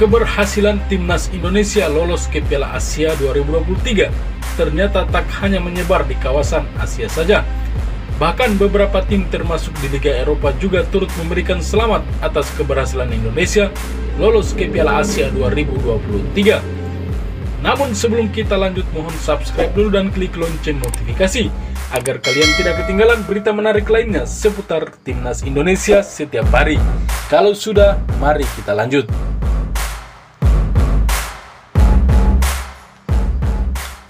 Keberhasilan timnas Indonesia lolos ke Piala Asia 2023 ternyata tak hanya menyebar di kawasan Asia saja. Bahkan beberapa tim termasuk di Liga Eropa juga turut memberikan selamat atas keberhasilan Indonesia lolos ke Piala Asia 2023. Namun sebelum kita lanjut, mohon subscribe dulu dan klik lonceng notifikasi agar kalian tidak ketinggalan berita menarik lainnya seputar timnas Indonesia setiap hari. Kalau sudah, mari kita lanjut.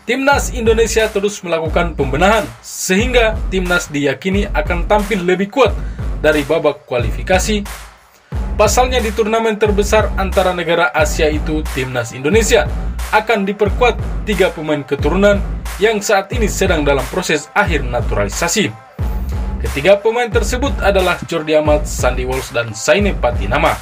Timnas Indonesia terus melakukan pembenahan sehingga timnas diyakini akan tampil lebih kuat dari babak kualifikasi. Pasalnya di turnamen terbesar antara negara Asia itu, timnas Indonesia akan diperkuat 3 pemain keturunan yang saat ini sedang dalam proses akhir naturalisasi. Ketiga pemain tersebut adalah Jordi Amat, Sandy Walsh, dan Saine Patinama.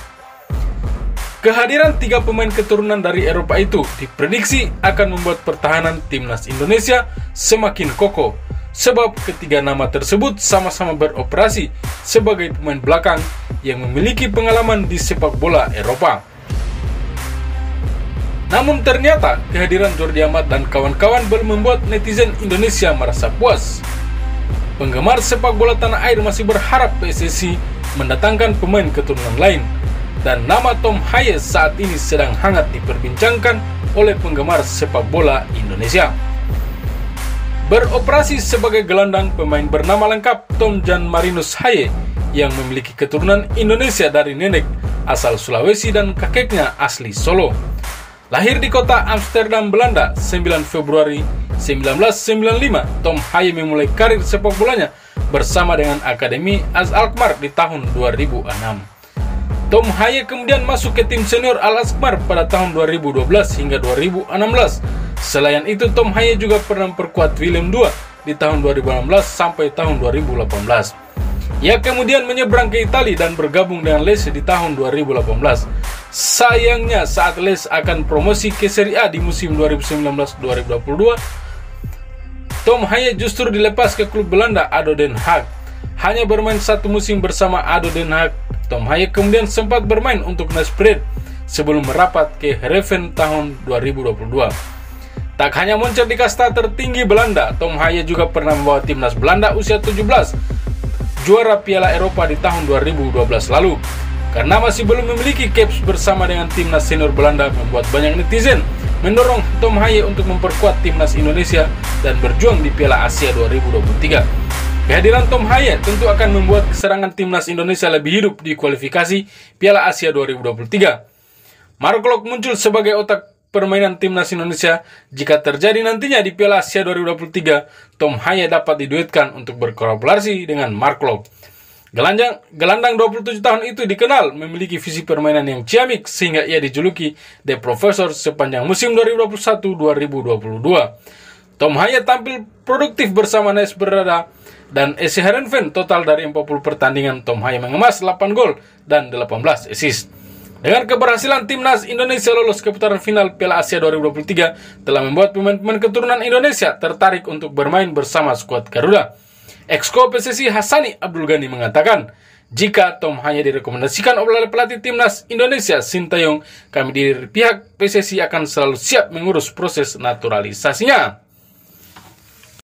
Kehadiran 3 pemain keturunan dari Eropa itu diprediksi akan membuat pertahanan timnas Indonesia semakin kokoh, sebab ketiga nama tersebut sama-sama beroperasi sebagai pemain belakang yang memiliki pengalaman di sepak bola Eropa. Namun ternyata kehadiran Jordi Amat dan kawan-kawan belum membuat netizen Indonesia merasa puas. Penggemar sepak bola tanah air masih berharap PSSI mendatangkan pemain keturunan lain. Dan nama Tom Hayes saat ini sedang hangat diperbincangkan oleh penggemar sepak bola Indonesia. Beroperasi sebagai gelandang, pemain bernama lengkap Tom Jan Marinus Haye yang memiliki keturunan Indonesia dari nenek asal Sulawesi dan kakeknya asli Solo. Lahir di kota Amsterdam, Belanda, 9 Februari 1995, Tom Haye memulai karir sepak bolanya bersama dengan Akademi AS Alkmaar di tahun 2006. Tom Haye kemudian masuk ke tim senior Al Alkmaar pada tahun 2012 hingga 2016. Selain itu, Tom Haye juga pernah memperkuat Willem II di tahun 2016 sampai tahun 2018. Ia kemudian menyeberang ke Italia dan bergabung dengan Lecce di tahun 2018. Sayangnya saat Lecce akan promosi ke Serie A di musim 2019-2022, Tom Haye justru dilepas ke klub Belanda ADO Den Haag. Hanya bermain 1 musim bersama ADO Den Haag, Tom Haye kemudian sempat bermain untuk Nasbred sebelum merapat ke Heerenveen tahun 2022. Tak hanya muncul di kasta tertinggi Belanda, Tom Haye juga pernah membawa timnas Belanda usia 17 juara Piala Eropa di tahun 2012 lalu. Karena masih belum memiliki caps bersama dengan timnas senior Belanda, membuat banyak netizen mendorong Tom Haye untuk memperkuat timnas Indonesia dan berjuang di Piala Asia 2023. Kehadiran Tom Haye tentu akan membuat keserangan timnas Indonesia lebih hidup di kualifikasi Piala Asia 2023. Mark Klok muncul sebagai otak permainan timnas Indonesia. Jika terjadi nantinya di Piala Asia 2023, Tom Haye dapat diduetkan untuk berkolaborasi dengan Mark Klok. Gelandang 27 tahun itu dikenal memiliki visi permainan yang ciamik sehingga ia dijuluki The Professor sepanjang musim 2021-2022. Tom Haye tampil produktif bersama NAS Breda dan SC Heerenveen. Total dari 40 pertandingan, Tom Haye mengemas 8 gol dan 18 assist. Dengan keberhasilan timnas Indonesia lolos ke putaran final Piala Asia 2023 telah membuat pemain-pemain keturunan Indonesia tertarik untuk bermain bersama skuad Garuda. Exco PSSI Hassani Abdul Ghani mengatakan, jika Tom Haye direkomendasikan oleh pelatih timnas Indonesia Sintayong, kami dari pihak PSSI akan selalu siap mengurus proses naturalisasinya.